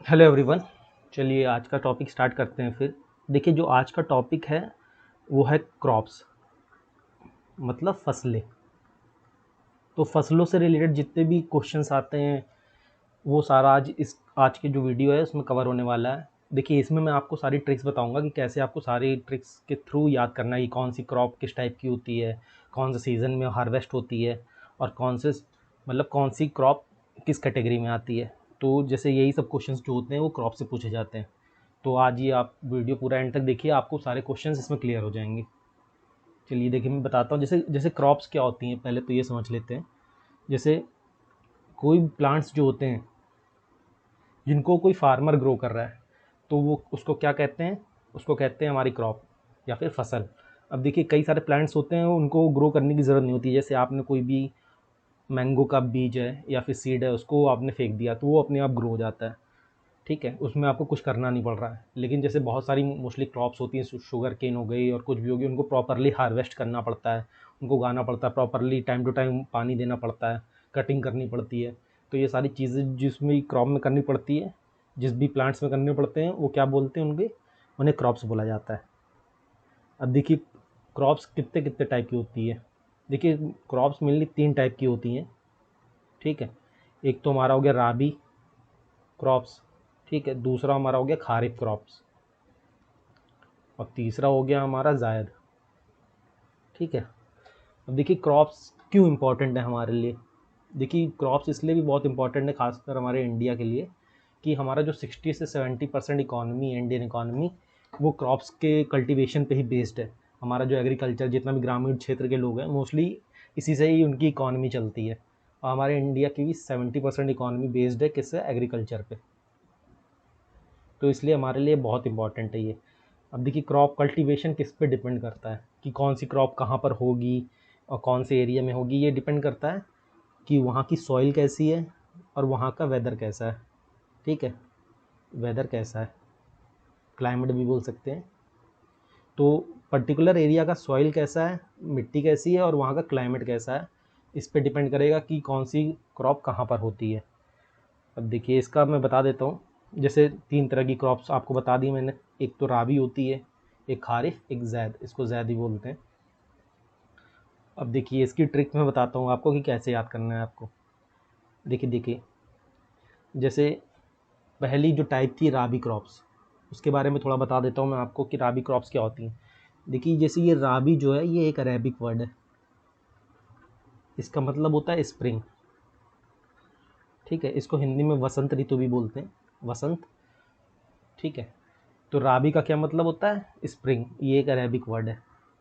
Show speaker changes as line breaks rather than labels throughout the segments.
Hello everyone. चलिए आज का टॉपिक स्टार्ट करते हैं। फिर देखिए, जो आज का टॉपिक है वो है क्रॉप्स, मतलब फसलें। तो फसलों से रिलेटेड जितने भी क्वेश्चंस आते हैं वो सारा आज की जो वीडियो है उसमें कवर होने वाला है। देखिए, इसमें मैं आपको सारी ट्रिक्स बताऊंगा कि कैसे आपको सारी ट्रिक्स के थ्रू याद करना है कि कौन सी क्रॉप किस टाइप की होती है, कौन से सीज़न में हार्वेस्ट होती है, और कौन सी क्रॉप किस कैटेगरी में आती है। तो जैसे यही सब क्वेश्चंस जो होते हैं वो क्रॉप से पूछे जाते हैं। तो आज ये आप वीडियो पूरा एंड तक देखिए, आपको सारे क्वेश्चंस इसमें क्लियर हो जाएंगे। चलिए देखिए, मैं बताता हूँ जैसे जैसे क्रॉप्स क्या होती हैं, पहले तो ये समझ लेते हैं। जैसे कोई प्लांट्स जो होते हैं जिनको कोई फार्मर ग्रो कर रहा है, तो वो उसको क्या कहते हैं? उसको कहते हैं हमारी क्रॉप या फिर फसल। अब देखिए, कई सारे प्लांट्स होते हैं उनको ग्रो करने की ज़रूरत नहीं होती। जैसे आपने कोई भी मैंगो का बीज है या फिर सीड है, उसको आपने फेंक दिया तो वो अपने आप ग्रो हो जाता है। ठीक है, उसमें आपको कुछ करना नहीं पड़ रहा है। लेकिन जैसे बहुत सारी मोस्टली क्रॉप्स होती हैं, शुगर केन हो गई और कुछ भी होगी, उनको प्रॉपरली हार्वेस्ट करना पड़ता है, उनको उगाना पड़ता है, प्रॉपरली टाइम टू टाइम पानी देना पड़ता है, कटिंग करनी पड़ती है। तो ये सारी चीज़ें जिसमें क्रॉप में करनी पड़ती है, जिस भी प्लांट्स में करने पड़ते हैं, वो क्या बोलते हैं, उन्हें क्रॉप्स बोला जाता है। अब देखिए, क्रॉप्स कितने कितने टाइप की होती है। देखिए, क्रॉप्स मेनली 3 टाइप की होती हैं। ठीक है, एक तो हमारा हो गया राबी क्रॉप्स। ठीक है, दूसरा हमारा हो गया खारिफ क्रॉप्स, और तीसरा हो गया हमारा जायद। ठीक है। अब देखिए, क्रॉप्स क्यों इम्पोर्टेंट है हमारे लिए। देखिए, क्रॉप्स इसलिए भी बहुत इंपॉर्टेंट है, खासकर हमारे इंडिया के लिए, कि हमारा जो 60 से 70% इकॉनमी है, इंडियन इकॉनमी, वो क्रॉप्स के कल्टीवेशन पे ही बेस्ड है। हमारा जो एग्रीकल्चर, जितना भी ग्रामीण क्षेत्र के लोग हैं, मोस्टली इसी से ही उनकी इकॉनमी चलती है। और हमारे इंडिया की भी 70% इकॉनमी बेस्ड है किससे? एग्रीकल्चर पे। तो इसलिए हमारे लिए बहुत इंपॉर्टेंट है ये। अब देखिए, क्रॉप कल्टीवेशन किस पे डिपेंड करता है कि कौन सी क्रॉप कहाँ पर होगी और कौन से एरिया में होगी। ये डिपेंड करता है कि वहाँ की सॉइल कैसी है और वहाँ का वेदर कैसा है। ठीक है, वेदर कैसा है, क्लाइमेट भी बोल सकते हैं। तो पर्टिकुलर एरिया का सॉइल कैसा है, मिट्टी कैसी है और वहाँ का क्लाइमेट कैसा है, इस पे डिपेंड करेगा कि कौन सी क्रॉप कहाँ पर होती है। अब देखिए, इसका मैं बता देता हूँ। जैसे 3 तरह की क्रॉप्स आपको बता दी मैंने। एक तो राबी होती है, एक खारिफ, एक जैद। इसको जैद ही बोलते हैं। अब देखिए, इसकी ट्रिक मैं बताता हूँ आपको कि कैसे याद करना है आपको। देखिए देखिए, जैसे पहली जो टाइप थी राबी क्रॉप्स, उसके बारे में थोड़ा बता देता हूँ मैं आपको कि राबी क्रॉप्स क्या होती हैं। देखिए, जैसे ये राबी जो है, ये एक अरेबिक वर्ड है। इसका मतलब होता है स्प्रिंग। ठीक है, इसको हिंदी में वसंत ऋतु भी बोलते हैं, वसंत। ठीक है, तो राबी का क्या मतलब होता है? स्प्रिंग। ये एक अरेबिक वर्ड है।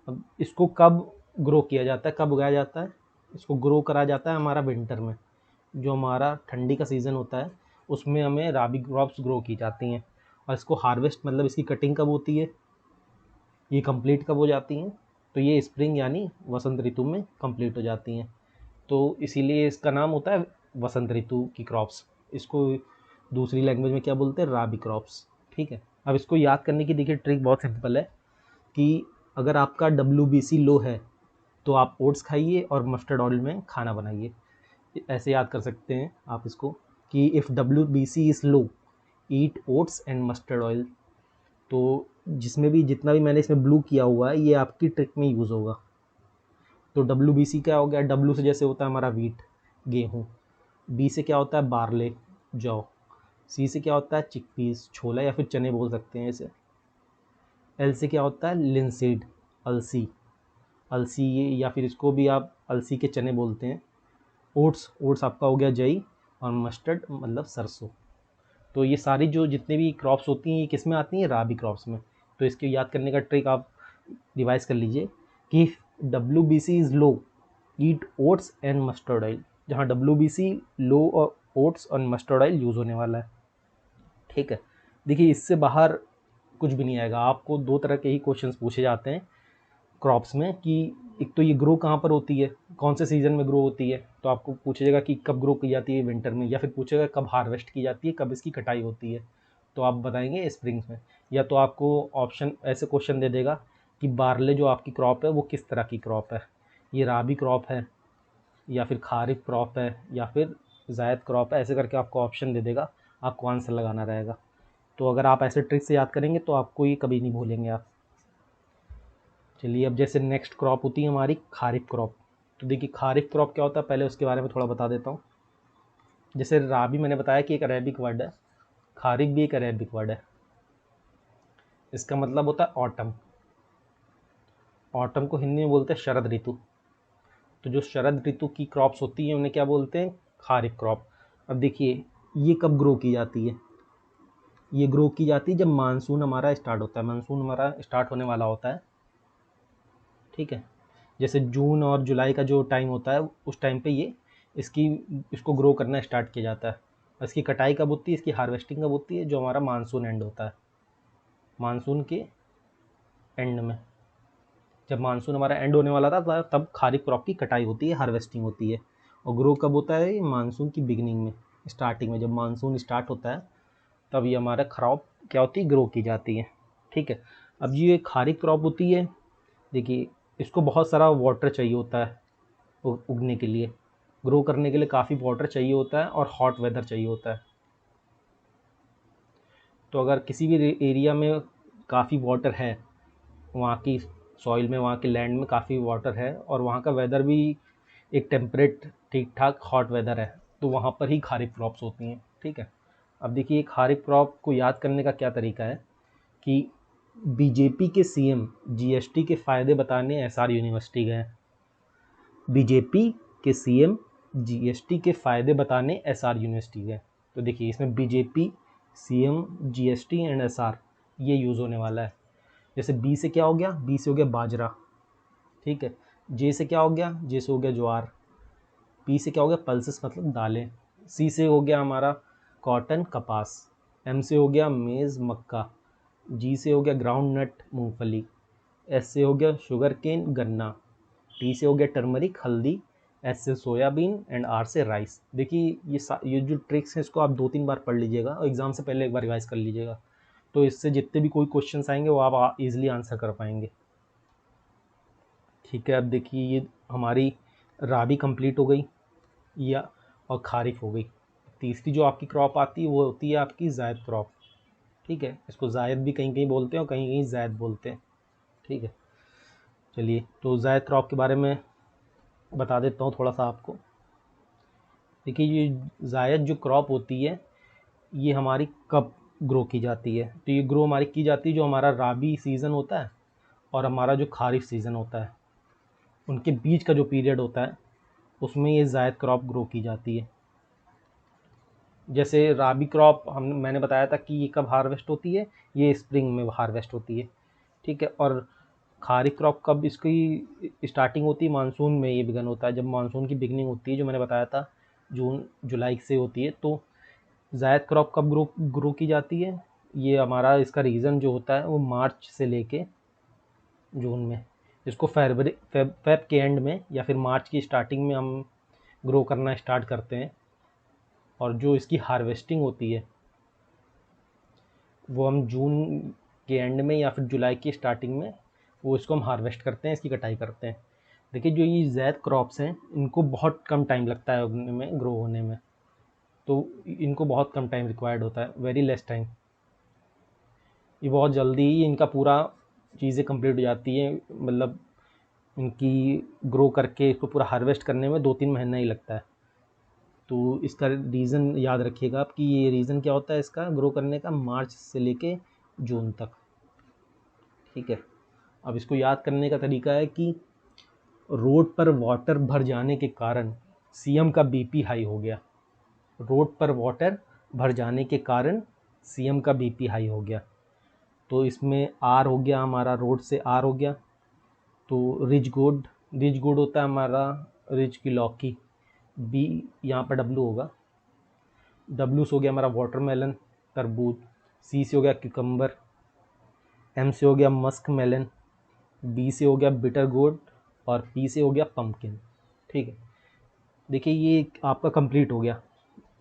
अब इसको कब ग्रो किया जाता है, कब उगाया जाता है? इसको ग्रो करा जाता है हमारा विंटर में। जो हमारा ठंडी का सीज़न होता है, उसमें हमें राबी क्रॉप्स ग्रो की जाती हैं। और इसको हार्वेस्ट, मतलब इसकी कटिंग कब होती है, ये कंप्लीट कब हो जाती हैं? तो ये स्प्रिंग यानी वसंत ऋतु में कंप्लीट हो जाती हैं। तो इसीलिए इसका नाम होता है वसंत ऋतु की क्रॉप्स। इसको दूसरी लैंग्वेज में क्या बोलते हैं? राबी क्रॉप्स। ठीक है, अब इसको याद करने की देखिए ट्रिक बहुत सिंपल है कि अगर आपका WBC लो है तो आप ओट्स खाइए और मस्टर्ड ऑयल में खाना बनाइए। ऐसे याद कर सकते हैं आप इसको कि if WBC is low, eat oats and mustard oil. तो जिसमें भी जितना भी मैंने इसमें ब्लू किया हुआ है, ये आपकी ट्रिक में यूज़ होगा। तो WBC क्या हो गया? डब्ल्यू से जैसे होता है हमारा वीट, गेहूँ। बी से क्या होता है? बारले, जौ। सी से क्या होता है? चिकपीस, छोला या फिर चने बोल सकते हैं इसे। एल से क्या होता है? लिनसीड, अलसी। अलसी ये, या फिर इसको भी आप अलसी के चने बोलते हैं। ओट्स, ओट्स आपका हो गया जई। और मस्टर्ड मतलब सरसों। तो ये सारी जो जितने भी क्रॉप्स होती हैं, ये किस में आती हैं? राबी क्रॉप्स में। तो इसके याद करने का ट्रिक आप रिवाइज कर लीजिए कि WBC is low, eat oats and mustard oil. जहाँ WBC लो और ओट्स और मस्टर्ड ऑयल यूज़ होने वाला है। ठीक है, देखिए, इससे बाहर कुछ भी नहीं आएगा। आपको 2 तरह के ही क्वेश्चंस पूछे जाते हैं क्रॉप्स में कि एक तो ये ग्रो कहाँ पर होती है, कौन से सीज़न में ग्रो होती है। तो आपको पूछेगा कि कब ग्रो की जाती है, विंटर में, या फिर पूछेगा कब हार्वेस्ट की जाती है, कब इसकी कटाई होती है। तो आप बताएंगे स्प्रिंग्स में। या तो आपको ऑप्शन ऐसे क्वेश्चन दे देगा कि बारले जो आपकी क्रॉप है वो किस तरह की क्रॉप है, ये राबी क्रॉप है या फिर खारिफ क्रॉप है या फिर जायद क्रॉप है, ऐसे करके आपको ऑप्शन दे देगा। आपको आंसर लगाना रहेगा। तो अगर आप ऐसे ट्रिक से याद करेंगे तो आपको ये कभी नहीं भूलेंगे आप। चलिए, अब जैसे नेक्स्ट क्रॉप होती है हमारी खारिफ क्रॉप। तो देखिए खारिफ क्रॉप क्या होता है, पहले उसके बारे में थोड़ा बता देता हूँ। जैसे राबी मैंने बताया कि एक अरेबिक वर्ड है, खारिफ भी एक अरेबिक वर्ड है। इसका मतलब होता है ऑटम। ऑटम को हिंदी में बोलते हैं शरद ऋतु। तो जो शरद ऋतु की क्रॉप्स होती हैं उन्हें क्या बोलते हैं, खारिफ क्रॉप। अब देखिए ये कब ग्रो की जाती है, ये ग्रो की जाती है जब मानसून हमारा स्टार्ट होता है, मानसून हमारा स्टार्ट होने वाला होता है, ठीक है। जैसे जून और जुलाई का जो टाइम होता है उस टाइम पे ये इसको ग्रो करना स्टार्ट किया जाता है। इसकी कटाई कब होती है, इसकी हार्वेस्टिंग कब होती है, जो हमारा मानसून एंड होता है, मानसून के एंड में। जब मानसून हमारा एंड होने वाला था तब खारिफ क्रॉप की कटाई होती है, हार्वेस्टिंग होती है। और ग्रो कब होता है, मानसून की बिगिनिंग में, स्टार्टिंग में, जब मानसून स्टार्ट होता है तब ये हमारा क्रॉप क्या होती है, ग्रो की जाती है, ठीक है। अब ये खारिफ क्रॉप होती है, देखिए इसको बहुत सारा वाटर चाहिए होता है उगने के लिए, ग्रो करने के लिए काफ़ी वाटर चाहिए होता है और हॉट वेदर चाहिए होता है। तो अगर किसी भी एरिया में काफ़ी वाटर है, वहाँ की सॉइल में, वहाँ के लैंड में काफ़ी वाटर है और वहाँ का वेदर भी एक टेम्परेट ठीक ठाक हॉट वेदर है, तो वहाँ पर ही खारिफ क्रॉप्स होती हैं, ठीक है। अब देखिए खारिफ क्रॉप को याद करने का क्या तरीका है कि बीजेपी के सीएम जीएसटी के फ़ायदे बताने एसआर यूनिवर्सिटी गए। बीजेपी के सीएम जीएसटी के फ़ायदे बताने एसआर यूनिवर्सिटी गए। तो देखिए इसमें BJP, CM, GST and SR ये यूज़ होने वाला है। जैसे बी से क्या हो गया, बी से हो गया बाजरा, ठीक है। जे से क्या हो गया, जे से हो गया ज्वार। पी से क्या हो गया, पल्सेस मतलब दालें। सी से हो गया हमारा कॉटन कपास। एम से हो गया मेज़ मक्का। जी से हो गया ग्राउंड नट मूंगफली। एस से हो गया शुगर केन गन्ना। टी से हो गया टर्मरिक हल्दी। एस से सोयाबीन एंड आर से राइस। देखिए ये जो ट्रिक्स हैं इसको आप 2-3 बार पढ़ लीजिएगा और एग्ज़ाम से पहले एक बार रिवाइज कर लीजिएगा, तो इससे जितने भी कोई क्वेश्चंस आएंगे वो आप इजीली आंसर कर पाएंगे, ठीक है। अब देखिए ये हमारी राबी कंप्लीट हो गई या और खारिफ हो गई। तीसरी जो आपकी क्रॉप आती है वो होती है आपकी जायद क्रॉप, ठीक है। इसको जायद भी कहीं कहीं बोलते हैं और कहीं कहीं जायद बोलते हैं, ठीक है। चलिए तो जायद क्रॉप के बारे में बता देता हूँ थोड़ा सा आपको। देखिए ये जायद जो क्रॉप होती है ये हमारी कब ग्रो की जाती है, तो ये ग्रो हमारी की जाती है जो हमारा राबी सीज़न होता है और हमारा जो खारिफ सीज़न होता है, उनके बीच का जो पीरियड होता है उसमें ये जायद क्रॉप ग्रो की जाती है। जैसे राबी क्रॉप मैंने बताया था कि ये कब हार्वेस्ट होती है, ये स्प्रिंग में हार्वेस्ट होती है, ठीक है। और खारिफ क्रॉप कब इसकी स्टार्टिंग होती है, मानसून में ये बिगन होता है, जब मानसून की बिगनिंग होती है जो मैंने बताया था जून जुलाई से होती है। तो जायद क्रॉप कब ग्रो की जाती है, ये हमारा इसका रीज़न जो होता है वो मार्च से लेके जून में, इसको फेब के एंड में या फिर मार्च की स्टार्टिंग में हम ग्रो करना स्टार्ट करते हैं। और जो इसकी हार्वेस्टिंग होती है वो हम जून के एंड में या फिर जुलाई की स्टार्टिंग में वो इसको हम हार्वेस्ट करते हैं, इसकी कटाई करते हैं। देखिए जो ये ज़ैद क्रॉप्स हैं इनको बहुत कम टाइम लगता है उगने में, ग्रो होने में, तो इनको बहुत कम टाइम रिक्वायर्ड होता है, वेरी लेस टाइम। ये बहुत जल्दी ही इनका पूरा चीज़ें कंप्लीट हो जाती हैं, मतलब इनकी ग्रो करके इसको पूरा हार्वेस्ट करने में 2-3 महीना ही लगता है। तो इसका रीज़न याद रखिएगा आप कि ये रीज़न क्या होता है इसका ग्रो करने का, मार्च से लेके जून तक, ठीक है। अब इसको याद करने का तरीका है कि रोड पर वाटर भर जाने के कारण सीएम का बीपी हाई हो गया। रोड पर वाटर भर जाने के कारण सीएम का बीपी हाई हो गया। तो इसमें आर हो गया हमारा, रोड से आर हो गया। तो रिच गुड होता है हमारा रिच की लौकी। बी यहाँ पर डब्लू होगा, डब्लू से हो गया हमारा वाटरमेलन तरबूज। सी से हो गया क्यूकम्बर। एम से हो गया मस्क मेलन। बी से हो गया बिटर गोड और पी से हो गया पम्पकिन, ठीक है। देखिए ये आपका कंप्लीट हो गया।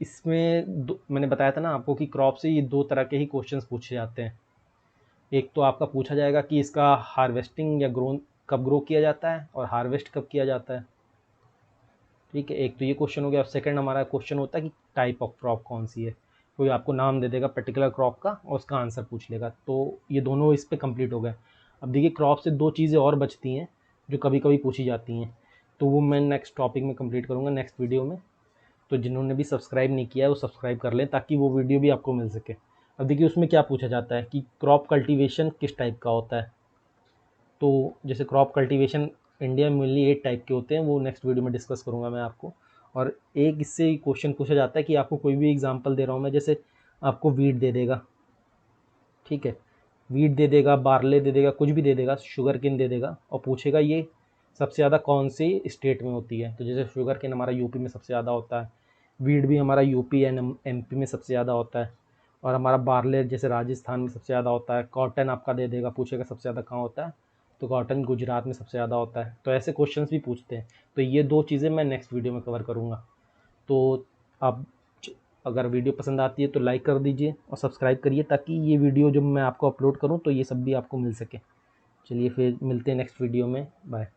इसमें मैंने बताया था ना आपको कि क्रॉप से ये 2 तरह के ही क्वेश्चंस पूछे जाते हैं। एक तो आपका पूछा जाएगा कि इसका हार्वेस्टिंग या ग्रो कब ग्रो किया जाता है और हार्वेस्ट कब किया जाता है, ठीक है। एक तो ये क्वेश्चन हो गया। सेकंड हमारा क्वेश्चन होता है कि टाइप ऑफ क्रॉप कौन सी है, कोई आपको नाम दे देगा पर्टिकुलर क्रॉप का और उसका आंसर पूछ लेगा। तो ये दोनों इस पे कंप्लीट हो गए। अब देखिए क्रॉप से 2 चीज़ें और बचती हैं जो कभी कभी पूछी जाती हैं, तो वो मैं नेक्स्ट टॉपिक में कंप्लीट करूँगा नेक्स्ट वीडियो में। तो जिन्होंने भी सब्सक्राइब नहीं किया है वो सब्सक्राइब कर लें ताकि वो वीडियो भी आपको मिल सके। अब देखिए उसमें क्या पूछा जाता है कि क्रॉप कल्टीवेशन किस टाइप का होता है। तो जैसे क्रॉप कल्टीवेशन इंडिया में मेनली 8 टाइप के होते हैं, वो नेक्स्ट वीडियो में डिस्कस करूँगा मैं आपको। और एक इससे क्वेश्चन पूछा जाता है कि आपको कोई भी एग्जांपल दे रहा हूँ मैं, जैसे आपको वीट दे देगा, ठीक है, वीट दे देगा, बार्ले दे देगा, कुछ भी दे देगा, शुगर केन दे देगा और पूछेगा ये सबसे ज़्यादा कौन सी स्टेट में होती है। तो जैसे शुगर केन हमारा यूपी में सबसे ज़्यादा होता है, वीट भी हमारा यूपी एंड एमपी में सबसे ज़्यादा होता है, और हमारा बार्ले जैसे राजस्थान में सबसे ज़्यादा होता है। कॉटन आपका दे देगा, पूछेगा सबसे ज़्यादा कहाँ होता है, तो कॉटन गुजरात में सबसे ज़्यादा होता है। तो ऐसे क्वेश्चंस भी पूछते हैं। तो ये 2 चीज़ें मैं नेक्स्ट वीडियो में कवर करूँगा। तो आप अगर वीडियो पसंद आती है तो लाइक कर दीजिए और सब्सक्राइब करिए ताकि ये वीडियो जब मैं आपको अपलोड करूँ तो ये सब भी आपको मिल सके। चलिए फिर मिलते हैं नेक्स्ट वीडियो में, बाय।